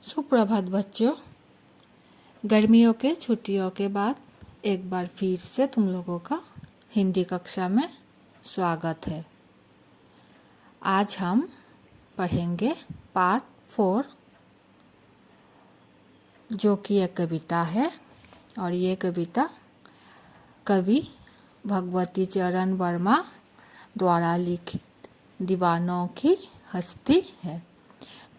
सुप्रभात बच्चों। गर्मियों के छुट्टियों के बाद एक बार फिर से तुम लोगों का हिंदी कक्षा में स्वागत है। आज हम पढ़ेंगे पार्ट 4, जो कि एक कविता है और ये कविता कवि भगवती चरण वर्मा द्वारा लिखित दीवानों की हस्ती है।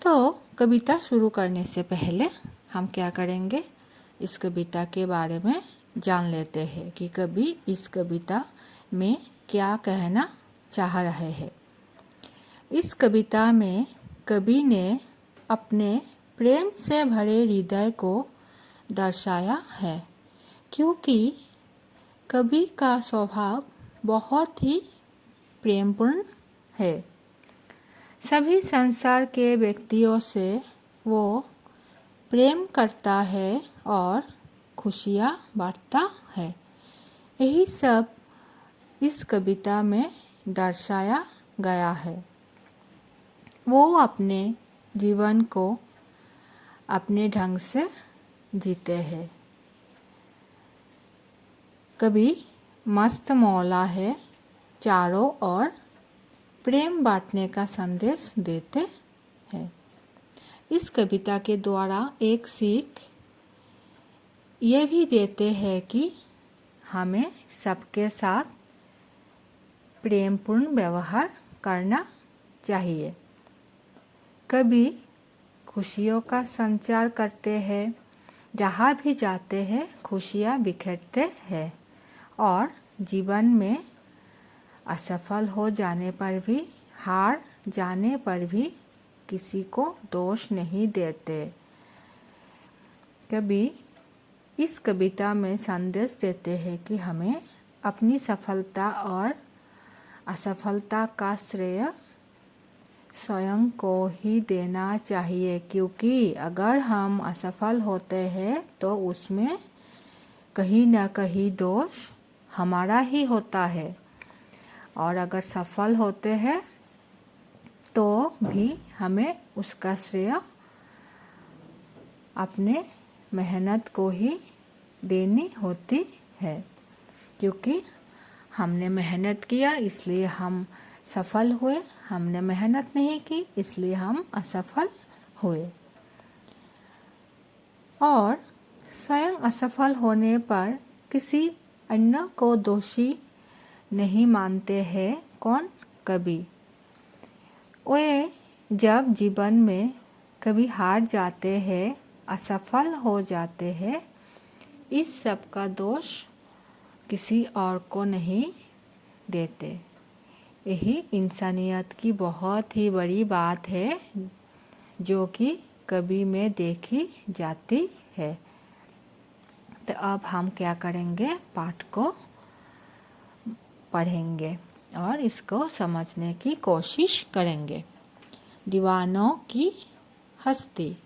तो कविता शुरू करने से पहले हम क्या करेंगे, इस कविता के बारे में जान लेते हैं कि कवि इस कविता में क्या कहना चाह रहे हैं। इस कविता में कवि ने अपने प्रेम से भरे हृदय को दर्शाया है, क्योंकि कवि का स्वभाव बहुत ही प्रेमपूर्ण है। सभी संसार के व्यक्तियों से वो प्रेम करता है और खुशियाँ बांटता है। यही सब इस कविता में दर्शाया गया है। वो अपने जीवन को अपने ढंग से जीते हैं। कवि मस्त मौला है, चारों ओर प्रेम बांटने का संदेश देते हैं। इस कविता के द्वारा एक सीख ये भी देते हैं कि हमें सबके साथ प्रेमपूर्ण व्यवहार करना चाहिए। कवि खुशियों का संचार करते हैं, जहाँ भी जाते हैं खुशियाँ बिखेरते हैं और जीवन में असफल हो जाने पर भी, हार जाने पर भी किसी को दोष नहीं देते। कवि इस कविता में संदेश देते हैं कि हमें अपनी सफलता और असफलता का श्रेय स्वयं को ही देना चाहिए, क्योंकि अगर हम असफल होते हैं तो उसमें कहीं ना कहीं दोष हमारा ही होता है, और अगर सफल होते हैं तो भी हमें उसका श्रेय अपने मेहनत को ही देनी होती है, क्योंकि हमने मेहनत किया इसलिए हम सफल हुए, हमने मेहनत नहीं की इसलिए हम असफल हुए। और स्वयं असफल होने पर किसी अन्य को दोषी नहीं मानते हैं। कौन? कवि। वे जब जीवन में कभी हार जाते हैं, असफल हो जाते हैं, इस सब का दोष किसी और को नहीं देते। यही इंसानियत की बहुत ही बड़ी बात है, जो कि कवि में देखी जाती है। तो अब हम क्या करेंगे, पाठ को पढ़ेंगे और इसको समझने की कोशिश करेंगे। दीवानों की हस्ती।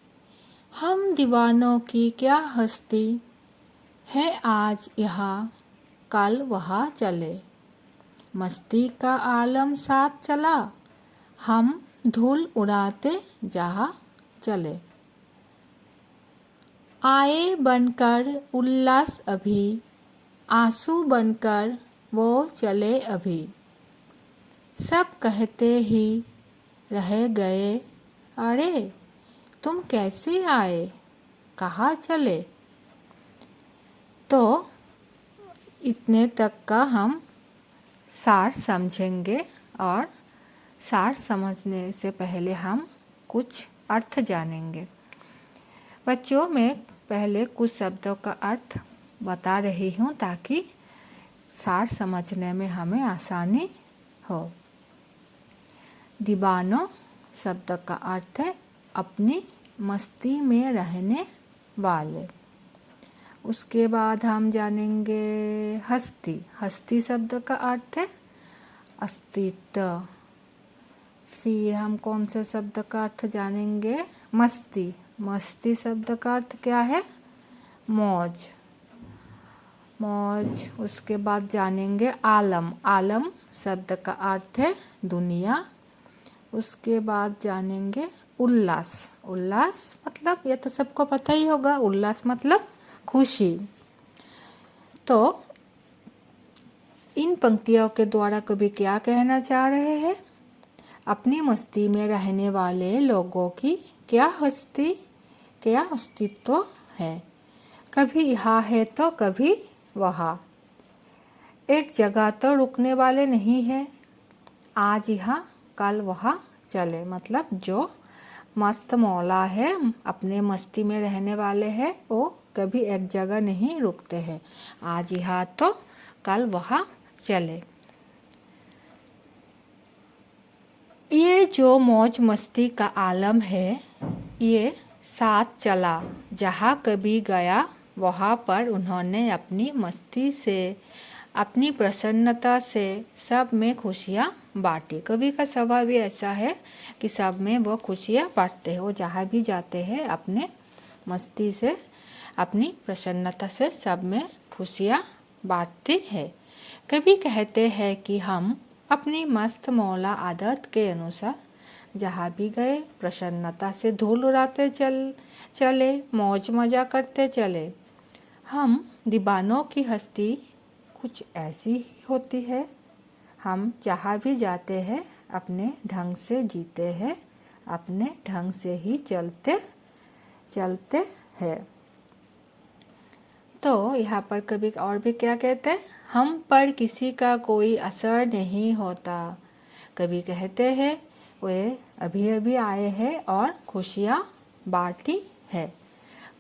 हम दीवानों की क्या हस्ती है, आज यहाँ कल वहाँ चले। मस्ती का आलम साथ चला, हम धूल उड़ाते जहाँ चले। आए बनकर उल्लास अभी, आंसू बनकर वो चले अभी। सब कहते ही रह गए, अरे तुम कैसे आए, कहाँ चले। तो इतने तक का हम सार समझेंगे, और सार समझने से पहले हम कुछ अर्थ जानेंगे। बच्चों, मैं पहले कुछ शब्दों का अर्थ बता रही हूँ ताकि सार समझने में हमें आसानी हो। दीवानों शब्द का अर्थ है अपनी मस्ती में रहने वाले। उसके बाद हम जानेंगे हस्ती। हस्ती शब्द का अर्थ है अस्तित्व। फिर हम कौन से शब्द का अर्थ जानेंगे, मस्ती। मस्ती शब्द का अर्थ क्या है, मौज। मौज। उसके बाद जानेंगे आलम। आलम शब्द का अर्थ है दुनिया। उसके बाद जानेंगे उल्लास। उल्लास मतलब ये तो सबको पता ही होगा, उल्लास मतलब खुशी। तो इन पंक्तियों के द्वारा कवि क्या कहना चाह रहे हैं? अपनी मस्ती में रहने वाले लोगों की क्या हस्ती, क्या अस्तित्व है। कभी यहाँ है तो कभी वहाँ, एक जगह तो रुकने वाले नहीं है। आज यहाँ कल वहाँ चले, मतलब जो मस्त मौला है, अपने मस्ती में रहने वाले हैं, वो कभी एक जगह नहीं रुकते हैं। आज यहाँ तो कल वहाँ चले। ये जो मौज मस्ती का आलम है, ये साथ चला जहाँ कभी गया, वहाँ पर उन्होंने अपनी मस्ती से, अपनी प्रसन्नता से सब में खुशियाँ बांटी। कवि का स्वभाव भी ऐसा है कि सब में वो खुशियाँ बांटते हैं। वो जहाँ भी जाते हैं अपने मस्ती से, अपनी प्रसन्नता से सब में खुशियाँ बांटते हैं। कवि कहते हैं कि हम अपनी मस्त मौला आदत के अनुसार जहाँ भी गए प्रसन्नता से धूल उड़ाते चले, मौज मजा करते चले। हम दीवानों की हस्ती कुछ ऐसी ही होती है। हम जहाँ भी जाते हैं अपने ढंग से जीते हैं, अपने ढंग से ही चलते हैं। तो यहाँ पर कभी और भी क्या कहते हैं? हम पर किसी का कोई असर नहीं होता। कभी कहते हैं वे अभी अभी आए हैं और खुशियाँ बांटी है,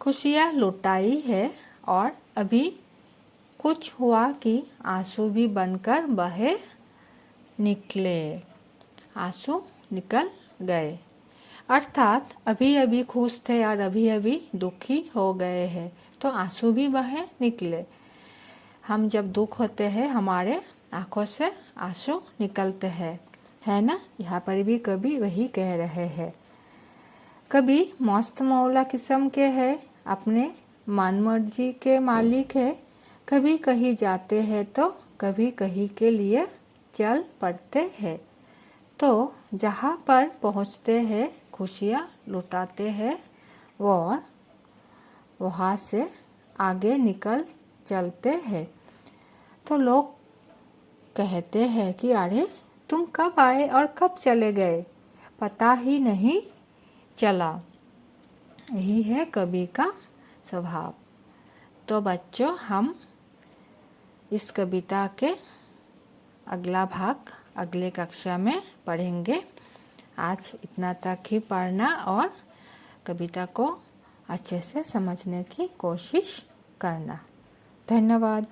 खुशियाँ लुटाई है, और अभी कुछ हुआ कि आंसू भी बनकर बहे निकले, आंसू निकल गए। अर्थात अभी अभी खुश थे और अभी अभी दुखी हो गए हैं, तो आंसू भी बहे निकले। हम जब दुख होते हैं हमारे आँखों से आंसू निकलते हैं, है ना। यहाँ पर भी कभी वही कह रहे हैं। कभी मस्त मौला किस्म के हैं, अपने मन मर्जी के मालिक है। कभी कहीं जाते हैं तो कभी कहीं के लिए चल पड़ते हैं। तो जहाँ पर पहुँचते हैं खुशियाँ लुटाते हैं और वहाँ से आगे निकल चलते हैं। तो लोग कहते हैं कि अरे तुम कब आए और कब चले गए, पता ही नहीं चला। यही है कवि का स्वभाव। तो बच्चों, हम इस कविता के अगला भाग अगले कक्षा में पढ़ेंगे। आज इतना तक ही पढ़ना और कविता को अच्छे से समझने की कोशिश करना। धन्यवाद।